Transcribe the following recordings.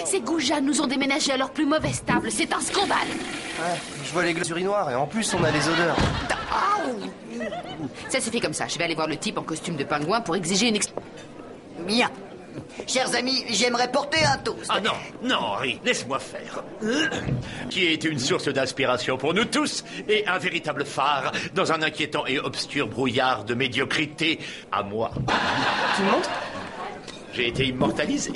Ces goujats nous ont déménagé à leur plus mauvaise table. C'est un scandale. Ouais, je vois les glaces urinoirs et en plus on a les odeurs. Ça s'est fait comme ça. Je vais aller voir le type en costume de pingouin pour exiger une Bien. Chers amis, j'aimerais porter un toast. Ah non, non, Henri, laisse-moi faire. Qui a été une source d'inspiration pour nous tous et un véritable phare dans un inquiétant et obscur brouillard de médiocrité à moi. Tu me montres? J'ai été immortalisé.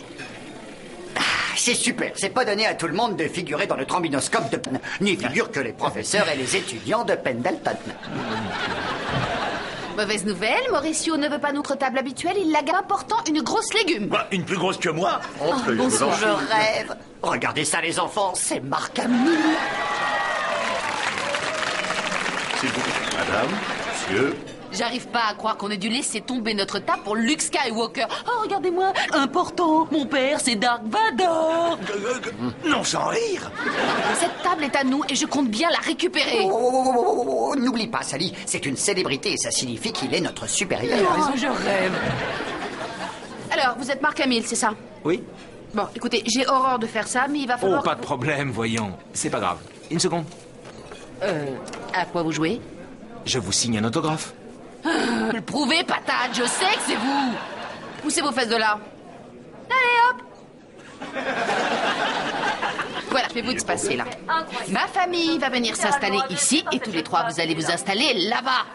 C'est super, c'est pas donné à tout le monde de figurer dans le trombinoscope de Penn. N'y figurent que les professeurs et les étudiants de Pendleton. Mauvaise nouvelle, Mauricio ne veut pas notre table habituelle, il la gagne portant une grosse légume. Bah, une plus grosse que moi. Entrez, bonsoir. Je rêve. Regardez ça, les enfants, c'est Marc Hamill. C'est vous, madame, monsieur. J'arrive pas à croire qu'on ait dû laisser tomber notre table pour Luke Skywalker. Oh, regardez-moi, important, mon père, c'est Dark Vador. Non, sans rire. Cette table est à nous et je compte bien la récupérer. Oh, n'oublie pas, Sally, c'est une célébrité et ça signifie qu'il est notre supérieur. Oh, je rêve. Alors, vous êtes Marc Hamill, c'est ça? Oui? Bon, écoutez, j'ai horreur de faire ça, mais il va falloir... Oh, pas de problème, voyons. C'est pas grave. Une seconde. À quoi vous jouez? Je vous signe un autographe. Le prouvez, patate, je sais que c'est vous. Poussez vos fesses de là. Allez, hop. Voilà, faites-vous de se passer là. Ma famille va venir s'installer ici et tous les trois, vous allez vous installer là-bas.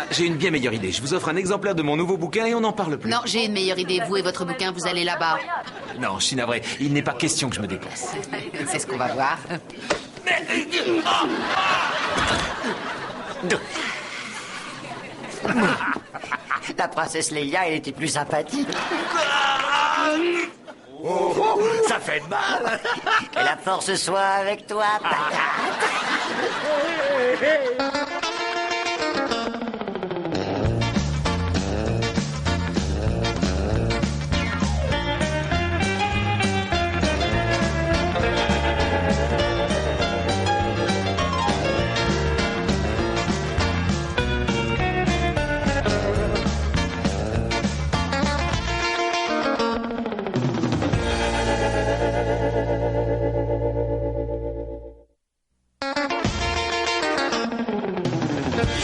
J'ai une bien meilleure idée. Je vous offre un exemplaire de mon nouveau bouquin et on n'en parle plus. Non, j'ai une meilleure idée. Vous et votre bouquin, vous allez là-bas. Non, je suis navré. Il n'est pas question que je me déplace. C'est ce qu'on va voir. La princesse Leia, elle était plus sympathique. Oh, ça fait mal. Que la force soit avec toi, patate.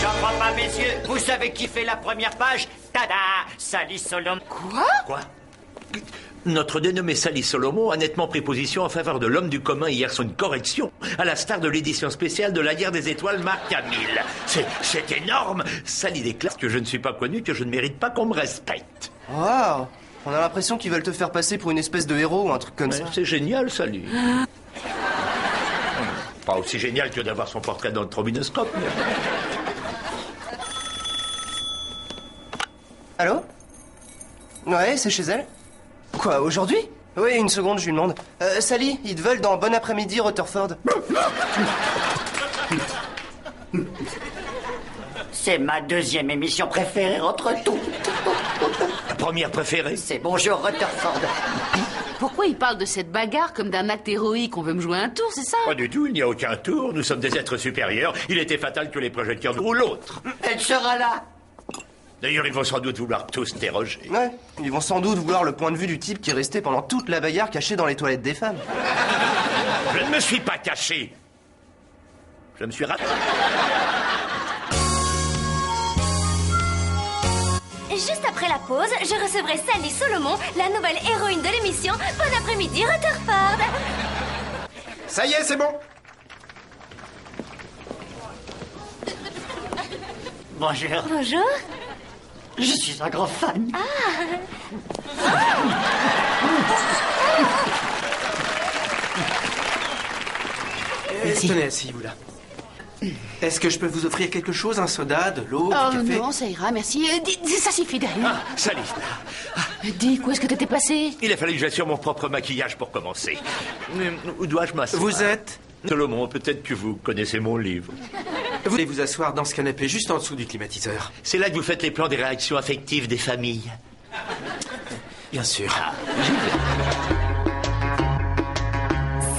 J'en crois pas, messieurs. Vous savez qui fait la première page? Tada! Sally Solomon. Quoi? Notre dénommé Sally Solomon a nettement pris position en faveur de l'homme du commun hier sur une correction, à la star de l'édition spéciale de la Guerre des Étoiles, Marc Hamill. C'est énorme. Sally déclare que je ne suis pas connu, que je ne mérite pas qu'on me respecte. Waouh! On a l'impression qu'ils veulent te faire passer pour une espèce de héros ou un truc comme ça. C'est génial, Sally. Pas aussi génial que d'avoir son portrait dans le trombinoscope. Allô? Ouais, c'est chez elle? Quoi, aujourd'hui? Oui, une seconde, je lui demande. Sally, ils te veulent dans Bon après-midi, Rutherford. C'est ma deuxième émission préférée entre tout. La première préférée? C'est Bonjour Rutherford. Pourquoi il parle de cette bagarre comme d'un acte héroïque? On veut me jouer un tour, c'est ça? Pas du tout, il n'y a aucun tour. Nous sommes des êtres supérieurs. Il était fatal que les projecteurs ou l'autre. Elle sera là. D'ailleurs, ils vont sans doute vouloir tous déroger. Ouais, ils vont sans doute vouloir le point de vue du type qui est resté pendant toute la bagarre caché dans les toilettes des femmes. Je ne me suis pas caché. Je me suis raté. Juste après la pause, je recevrai Sally Solomon, la nouvelle héroïne de l'émission Bon après-midi Rutherford. Ça y est, c'est bon. Bonjour. Bonjour. Je suis un grand fan. Tenez, asseyez-vous là. Est-ce que je peux vous offrir quelque chose? Un soda, de l'eau, Oh du café? non, ça ira, merci. Ça suffit derrière. Ah, Sally. Dick, où est-ce que t'étais passé? Il a fallu que j'assure mon propre maquillage pour commencer. Mais où dois-je m'asseoir? Vous êtes? Solomon, peut-être que vous connaissez mon livre. Vous allez vous asseoir dans ce canapé juste en dessous du climatiseur. C'est là que vous faites les plans des réactions affectives des familles. Bien sûr.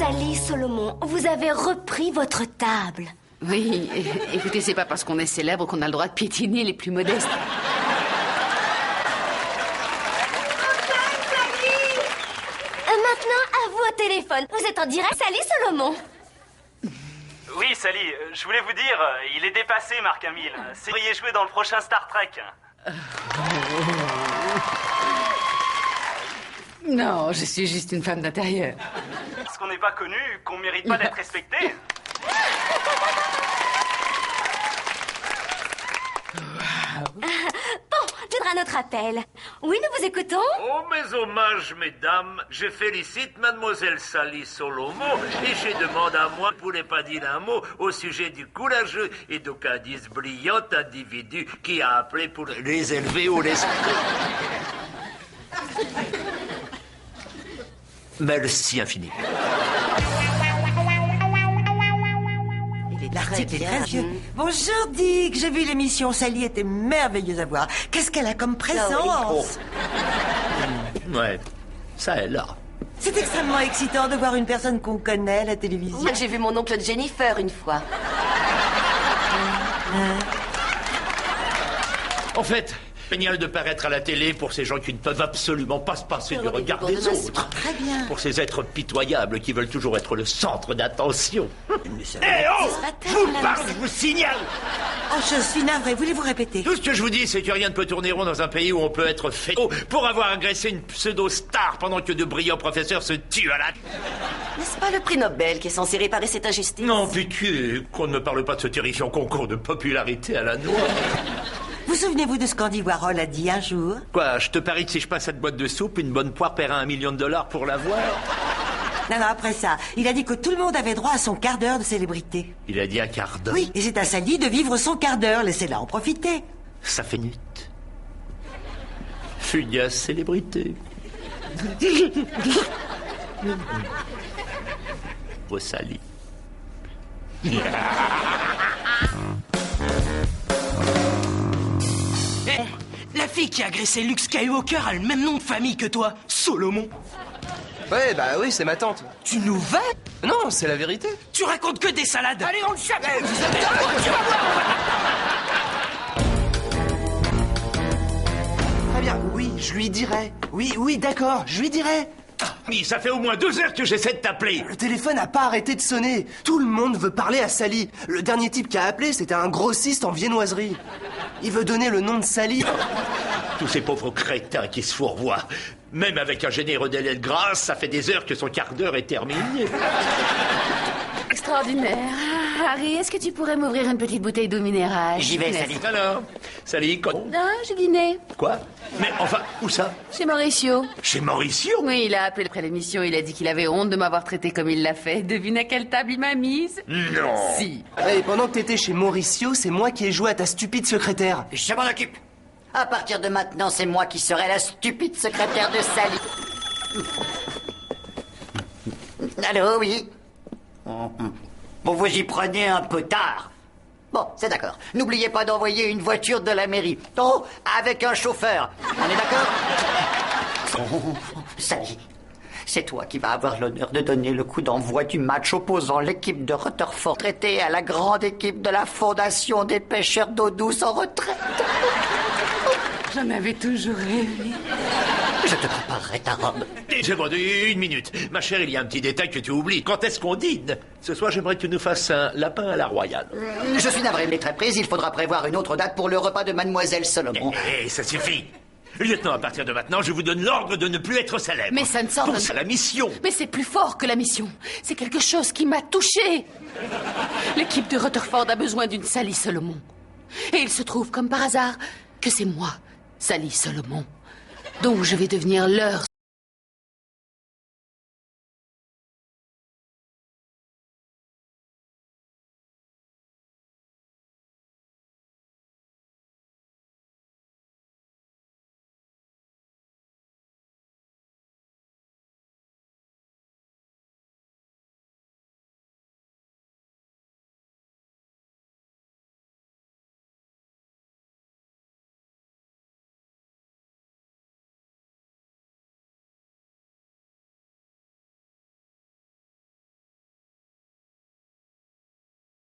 Sally Solomon, vous avez repris votre table. Oui, écoutez, c'est pas parce qu'on est célèbre qu'on a le droit de piétiner les plus modestes. au téléphone. Vous êtes en direct, Sally Solomon. Oui, Sally, je voulais vous dire, il est dépassé, Marc Hamill. C'est vous pourriez jouer dans le prochain Star Trek. Non, je suis juste une femme d'intérieur. Parce qu'on n'est pas connu, qu'on mérite pas d'être respecté. Bon, viendra notre appel. Oui, nous vous écoutons. Oh, mes hommages, mesdames, je félicite mademoiselle Sally Solomon et je demande à moi, pour ne pas dire un mot, au sujet du courageux et d'occasion brillant individu qui a appelé pour les élever au respect. Merci infiniment. L'article est très vieux. Bonjour Dick, j'ai vu l'émission, Sally était merveilleuse à voir. Qu'est-ce qu'elle a comme présence? Ouais, ça est là. C'est extrêmement excitant de voir une personne qu'on connaît à la télévision. J'ai vu mon oncle Jennifer une fois. En fait, génial de paraître à la télé pour ces gens qui ne peuvent absolument pas se passer du regard des autres. Très bien. Pour ces êtres pitoyables qui veulent toujours être le centre d'attention. Eh oh! Je vous parle, je vous signale! Oh, je suis navré, voulez-vous répéter? Tout ce que je vous dis, c'est que rien ne peut tourner rond dans un pays où on peut être fait pour avoir agressé une pseudo-star pendant que de brillants professeurs se tuent à la... N'est-ce pas le prix Nobel qui est censé réparer cette injustice? Non, pitié, qu'on ne me parle pas de ce terrifiant concours de popularité à la noix. Vous souvenez-vous de ce qu'Andy Warhol a dit un jour? Quoi, je te parie que si je passe cette boîte de soupe, une bonne poire paiera $1 million pour l'avoir? Non, après ça, il a dit que tout le monde avait droit à son quart d'heure de célébrité. Il a dit un quart d'heure? Oui, et c'est à Sally de vivre son quart d'heure, laissez-la en profiter. Ça fait nuit. Fugace célébrité. Oh, Sally. La fille qui a agressé Luke Skywalker a le même nom de famille que toi, Solomon. Ouais, bah oui, c'est ma tante. Tu nous vas? Non, c'est la vérité. Tu racontes que des salades. Allez, on le chape. Très bien, oui, je lui dirai. Oui, d'accord, je lui dirai. Oui, ça fait au moins 2 heures que j'essaie de t'appeler. Le téléphone n'a pas arrêté de sonner. Tout le monde veut parler à Sally. Le dernier type qui a appelé, c'était un grossiste en viennoiserie. Il veut donner le nom de Sally. Tous ces pauvres crétins qui se fourvoient. Même avec un généreux délai de grâce, ça fait des heures que son quart d'heure est terminé. Extraordinaire. Harry, est-ce que tu pourrais m'ouvrir une petite bouteille d'eau minérale? J'y vais, Sally. Alors, Sally, Non, j'ai dîné. Quoi? Mais enfin, où ça? Chez Mauricio. Chez Mauricio? Oui, il a appelé après l'émission, il a dit qu'il avait honte de m'avoir traité comme il l'a fait. Devine à quelle table il m'a mise? Non. Si. Et pendant que t'étais chez Mauricio, c'est moi qui ai joué à ta stupide secrétaire. Je m'en occupe. À partir de maintenant, c'est moi qui serai la stupide secrétaire de Sally. Allô, oui? Bon, vous y prenez un peu tard. Bon, c'est d'accord. N'oubliez pas d'envoyer une voiture de la mairie. Oh, avec un chauffeur. On est d'accord? Sally, c'est toi qui vas avoir l'honneur de donner le coup d'envoi du match opposant l'équipe de Rutherford traitée à la grande équipe de la Fondation des pêcheurs d'eau douce en retraite. J'en avais toujours rêvé. Je te préparerai ta robe. J'ai bon, 1 minute. Ma chère, il y a un petit détail que tu oublies. Quand est-ce qu'on dîne? Ce soir, j'aimerais que tu nous fasses un lapin à la royale. Je suis navré, mais très prise. Il faudra prévoir une autre date pour le repas de Mademoiselle Solomon. Ça suffit. Lieutenant, à partir de maintenant, je vous donne l'ordre de ne plus être célèbre. Mais ça ne sort Pense à la mission. Mais c'est plus fort que la mission. C'est quelque chose qui m'a touchée. L'équipe de Rutherford a besoin d'une Sally Solomon. Et il se trouve, comme par hasard, que c'est moi, Sally Solomon. Donc je vais devenir leur